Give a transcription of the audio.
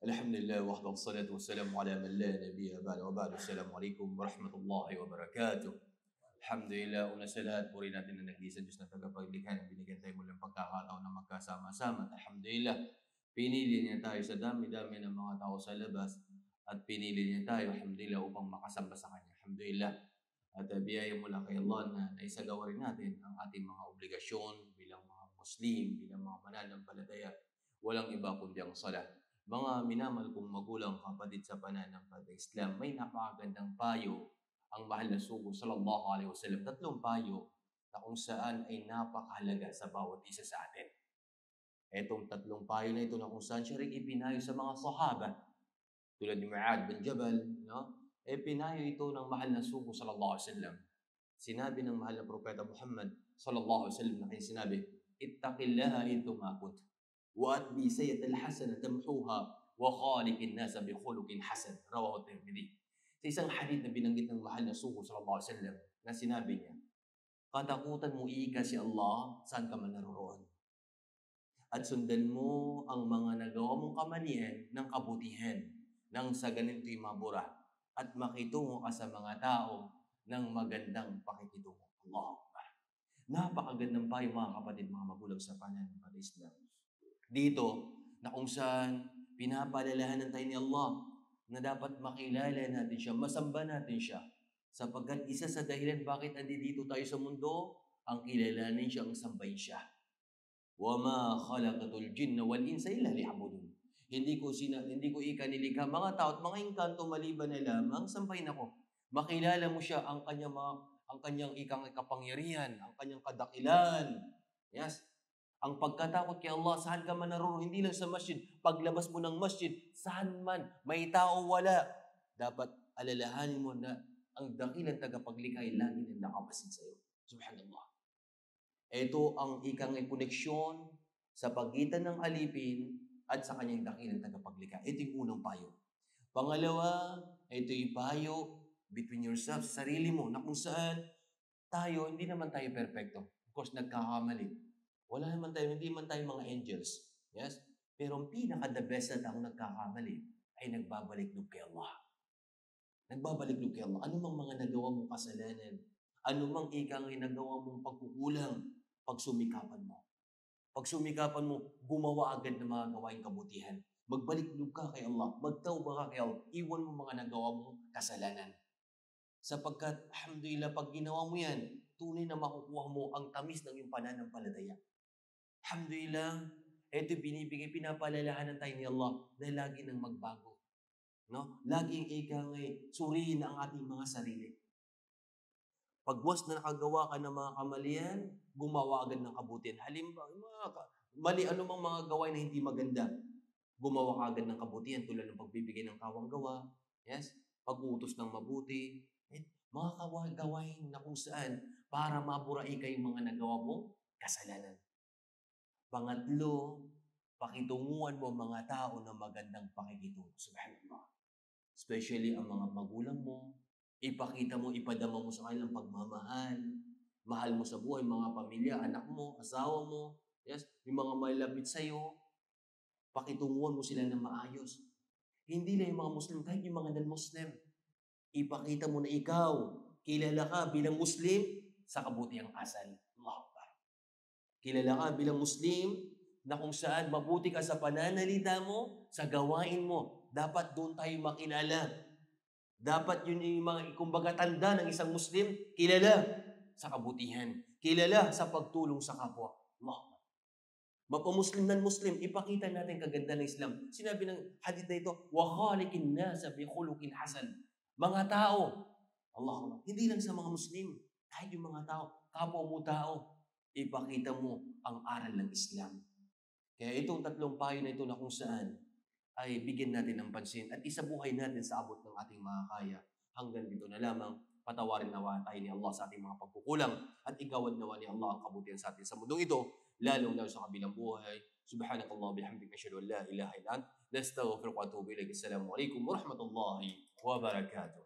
Alhamdulillah wahdahu wassalatu wassalamu ala man la nabiyya ba'da wa ba'du. Assalamualaikum warahmatullahi wabarakatuh. Alhamdulillah, una sa lahat, puri natin ang nag-iisa Diyos na tagapaglikha na binigyan tayo mulang pagkakataon na magkasama-sama. At alhamdulillah, pinili niya tayo sa dami-dami ng mga tao sa labas at pinili niya tayo, alhamdulillah, upang makasamba sa Kanya. Alhamdulillah. At biyaya mula kay Allah na naisagawa rin natin ang ating mga obligasyon bilang mga Muslim, bilang mga mananampalataya. Walang iba kundi ang salat. Mga minamahal kong magulang, kapatid sa pananampalataya Islam, may napakagandang payo ang mahal na sugo sallallahu alaihi wasallam. Tatlong payo na kung saan ay napakahalaga sa bawat isa sa atin. Etong tatlong payo na ito na kung saan siya rin ipinayo sa mga sahaba. Tulad ni Mu'adh bin Jabal, no? Pinayo ito ng mahal na sugo sallallahu alaihi wasallam. Sinabi ng mahal na propeta Muhammad sallallahu alaihi wasallam na kanya sinabi, "Ittaqillaha intuma kunt. وَأَتْبِي سَيِّئَةَ الْحَسَنَةَ تَمْحُوهَا وَخَالِقِ النَّاسَ بِخُلُقٍ حَسَنٍ." Rawahu Tirmidhi. Sa isang hadith na binanggit ng mahal na sugo sallallahu alaihi wasallam na sinabi niya, katakutan mo ika si Allah saan ka man naroon. At sundan mo ang mga nagawa mong kamalian ng kabutihan nang sa ganito'y mabura at makitungo ka sa mga tao ng magandang pakikitungo. Allah Akbar. Napakagandang payo mga kapatid, mga magulang sa pananampalataya Islam. Dito, na kung saan pinapaalalahanan tayo ni Allah na dapat makilala natin siya, masamba natin siya. Sapagkat isa sa dahilan bakit andito tayo sa mundo, ang kilalanin siya, ang sambahin siya. وَمَا خَلَقَتُ الْجِنَّ وَالْإِنسَ إِلَّا لِيَعْبُدُونِ. Hindi ko ikanilikha mga tao at mga engkanto maliban na lamang sambahin ako. Makilala mo siya, ang kanyang ikang kapangyarihan, ang kanyang kadakilan. Yes. Ang pagkatakot kay Allah, saan ka man naroon, hindi lang sa masjid. Paglabas mo ng masjid, saan man, may tao wala. Dapat alalahanin mo na ang dakilang tagapaglikha ay lagi na nakapasid sa iyo. Subhanallah. Ito ang ikang koneksyon sa pagitan ng alipin at sa kanyang dakilang tagapaglikha. Ito yung unang payo. Pangalawa, ito yung payo between yourself, sa sarili mo, na kung saan tayo, hindi naman tayo perfecto. Of course, nagkakamali. Wala naman tayo, hindi man tayo mga angels. Yes? Pero ang pinaka-the best na taong nagkakamali ay nagbabalik loob kay Allah. Nagbabalik loob kay Allah. Ano mang mga nagawa mong kasalanan, ano mang ikang nagawa mong pagkukulang, pagsumikapan mo. Pagsumikapan mo, gumawa agad ng mga gawaing kabutihan. Magbalik loob ka kay Allah. Magtawba ka kay Allah. Iwan mo mga nagawa mong kasalanan. Sapagkat, alhamdulillah, pag ginawa mo yan, tunay na makukuha mo ang tamis ng iyong pananampalataya. Alhamdulillah, ito pinapalalahanan tayo ni Allah na lagi nang magbago. No? Laging suriin ang ating mga sarili. Pag once na nakagawa ka ng mga kamalian, gumawa agad ng kabutihan. Halimbawa, mali anumang mga gawain na hindi maganda, gumawa ka agad ng kabutihan tulad ng pagbibigay ng kawang gawa, yes? Pag-uutos ng mabuti, mga gawain na kung saan para maburai kayong mga nagawa mong kasalanan. Pangatlo, pakitunguhan mo mga tao ng magandang pakikitungo. Subhanallah. Especially ang mga magulang mo, ipakita mo, ipadama mo sa kanilang pagmamahal. Mahal mo sa buhay, mga pamilya, anak mo, asawa mo, yes? Yung mga malapit sa'yo, pakitunguhan mo sila ng maayos. Hindi lang yung mga Muslim, kahit yung mga non-Muslim. Ipakita mo na ikaw, kilala ka bilang Muslim sa kabutihang asal. Allah Akbar. Kilala ka bilang Muslim na kung saan mabuti ka sa pananalita mo, sa gawain mo. Dapat doon tayo makilala. Dapat yun yung mga, kumbaga, tanda ng isang Muslim, kilala sa kabutihan. Kilala sa pagtulong sa kapwa. Allah. Mapamuslim nan Muslim, ipakita natin kaganda ng Islam. Sinabi ng hadith na ito, وَخَالِقِ النَّاسَ بِخُلُقٍ حَسَنٍ. Mga tao, Allah, hindi lang sa mga Muslim, kahit yung mga tao, kapwa mo tao, ipakita mo ang aral ng Islam. Kaya itong tatlong payo na ito na kung saan ay bigyan natin ng pansin at isabuhay natin sa abot ng ating mga kaya. Hanggang dito na lamang, patawarin nawa tayo ni Allah sa ating mga pagkukulang at igawad nawa ni Allah ang kabutihan sa atin sa mundong ito, lalong sa kabilang buhay. Subhanakallah bihamdika asyhadu an la ilaha illa anta, nastaghfiruka wa atubu ilaik. Assalamu alaikum warahmatullahi wabarakatuh.